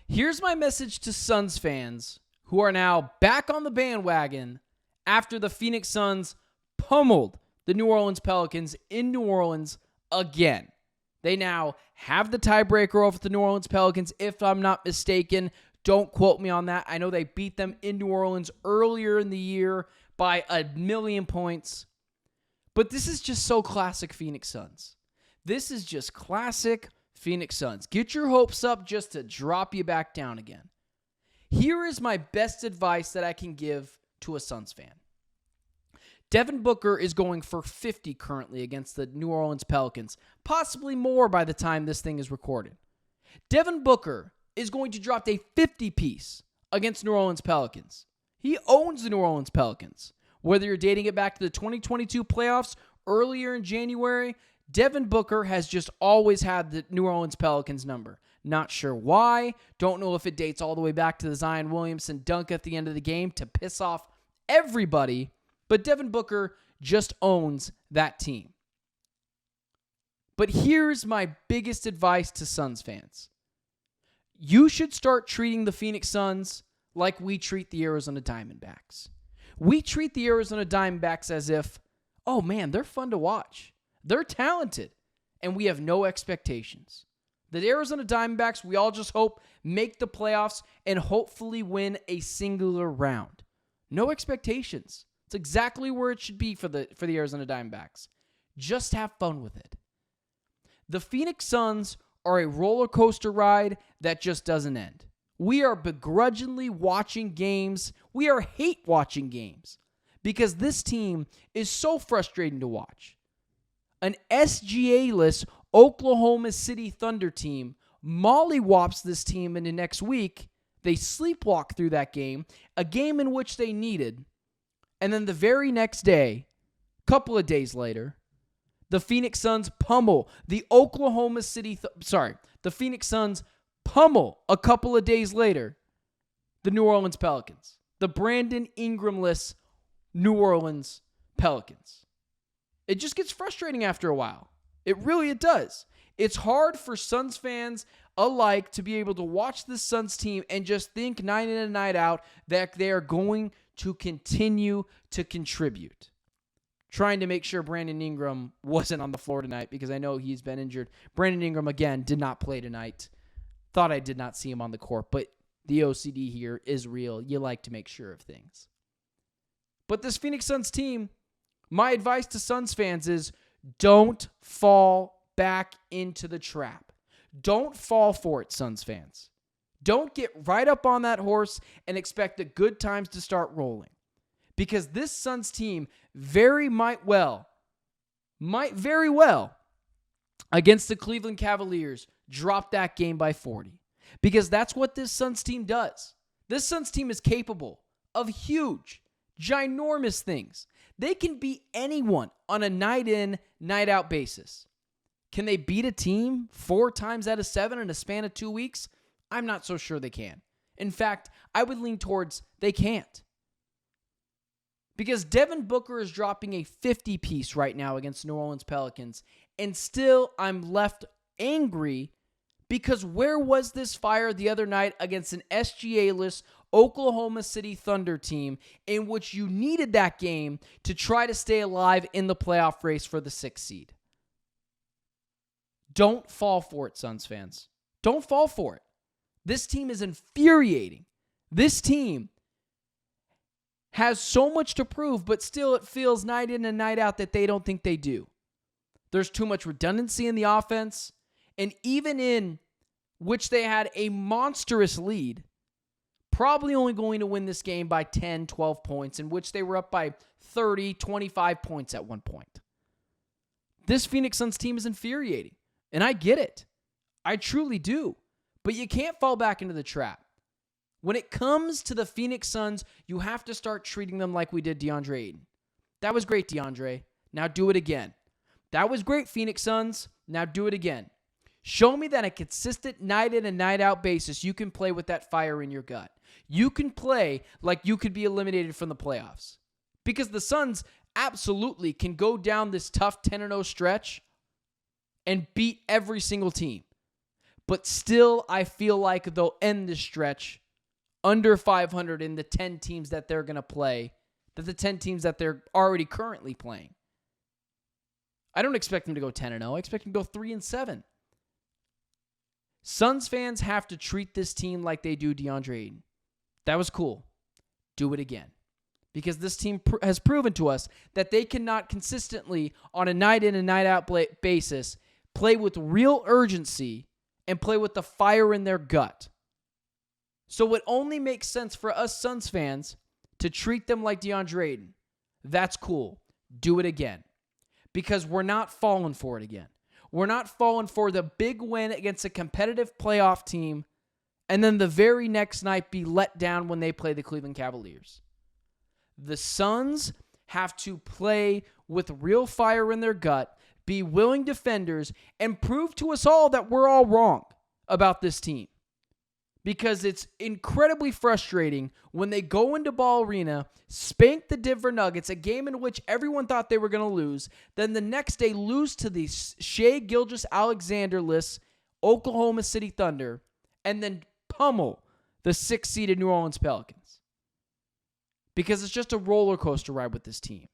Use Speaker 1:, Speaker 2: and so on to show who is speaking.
Speaker 1: Here's my message to Suns fans who are now back on the bandwagon after the Phoenix Suns pummeled the New Orleans Pelicans in New Orleans again. They now have the tiebreaker over the New Orleans Pelicans, if I'm not mistaken. Don't quote me on that. I know they beat them in New Orleans earlier in the year by 1,000,000 points. But this is just so classic Phoenix Suns. This is just classic Phoenix Suns. Get your hopes up just to drop you back down again. Here is my best advice that I can give to a Suns fan. Devin Booker is going for 50 currently against the New Orleans Pelicans, possibly more by the time this thing is recorded. Devin Booker is going to drop a 50-piece against New Orleans Pelicans. He owns the New Orleans Pelicans. Whether you're dating it back to the 2022 playoffs earlier in January, Devin Booker has just always had the New Orleans Pelicans number. Not sure why. Don't know if it dates all the way back to the Zion Williamson dunk at the end of the game to piss off everybody. But Devin Booker just owns that team. But here's my biggest advice to Suns fans. You should start treating the Phoenix Suns like we treat the Arizona Diamondbacks. We treat the Arizona Diamondbacks as if, oh man, they're fun to watch. They're talented. And we have no expectations. The Arizona Diamondbacks, we all just hope, make the playoffs and hopefully win a singular round. No expectations. It's exactly where it should be for the Arizona Diamondbacks. Just have fun with it. The Phoenix Suns are a roller coaster ride that just doesn't end. We are begrudgingly watching games. We are hate watching games because this team is so frustrating to watch. An SGA-less Oklahoma City Thunder team mollywops this team into next week. They sleepwalk through that game, a game in which they needed. And then the very next day, couple of days later, the Phoenix Suns pummel the Phoenix Suns pummel a couple of days later the New Orleans Pelicans. The Brandon Ingram-less New Orleans Pelicans. It just gets frustrating after a while. It does. It's hard for Suns fans alike to be able to watch the Suns team and just think night in and night out that they are going to continue to contribute. Trying to make sure Brandon Ingram wasn't on the floor tonight because I know he's been injured. Brandon Ingram, again, did not play tonight. Thought I did not see him on the court, but the OCD here is real. You like to make sure of things. But this Phoenix Suns team, my advice to Suns fans is don't fall back into the trap. Don't fall for it, Suns fans. Don't get right up on that horse and expect the good times to start rolling. Because this Suns team might very well, against the Cleveland Cavaliers, drop that game by 40. Because that's what this Suns team does. This Suns team is capable of huge, ginormous things. They can beat anyone on a night-in, night-out basis. Can they beat a team 4 times out of 7 in a span of 2 weeks? I'm not so sure they can. In fact, I would lean towards they can't. Because Devin Booker is dropping a 50-piece right now against New Orleans Pelicans, and still I'm left angry because where was this fire the other night against an SGA-less Oklahoma City Thunder team in which you needed that game to try to stay alive in the playoff race for the 6th seed? Don't fall for it, Suns fans. Don't fall for it. This team is infuriating. This team has so much to prove, but still it feels night in and night out that they don't think they do. There's too much redundancy in the offense, and even in which they had a monstrous lead, probably only going to win this game by 10, 12 points, in which they were up by 30, 25 points at one point. This Phoenix Suns team is infuriating, and I get it. I truly do. But you can't fall back into the trap. When it comes to the Phoenix Suns, you have to start treating them like we did DeAndre Ayton. That was great, DeAndre. Now do it again. That was great, Phoenix Suns. Now do it again. Show me that on a consistent night in and night out basis, you can play with that fire in your gut. You can play like you could be eliminated from the playoffs. Because the Suns absolutely can go down this tough 10-0 stretch and beat every single team. But still, I feel like they'll end the stretch under 500 in the 10 teams that they're going to play, the 10 teams that they're already currently playing. I don't expect them to go 10-0. I expect them to go 3-7. Suns fans have to treat this team like they do DeAndre Ayton. That was cool. Do it again. Because this team has proven to us that they cannot consistently, on a night in and night out basis, play with real urgency and play with the fire in their gut. So it only makes sense for us Suns fans to treat them like DeAndre Ayton. That's cool. Do it again. Because we're not falling for it again. We're not falling for the big win against a competitive playoff team and then the very next night be let down when they play the Cleveland Cavaliers. The Suns have to play with real fire in their gut, be willing defenders, and prove to us all that we're all wrong about this team. Because it's incredibly frustrating when they go into Ball Arena, spank the Denver Nuggets, a game in which everyone thought they were going to lose, then the next day lose to the Shai Gilgeous-Alexander-less Oklahoma City Thunder, and then pummel the 6th-seeded New Orleans Pelicans. Because it's just a roller coaster ride with this team.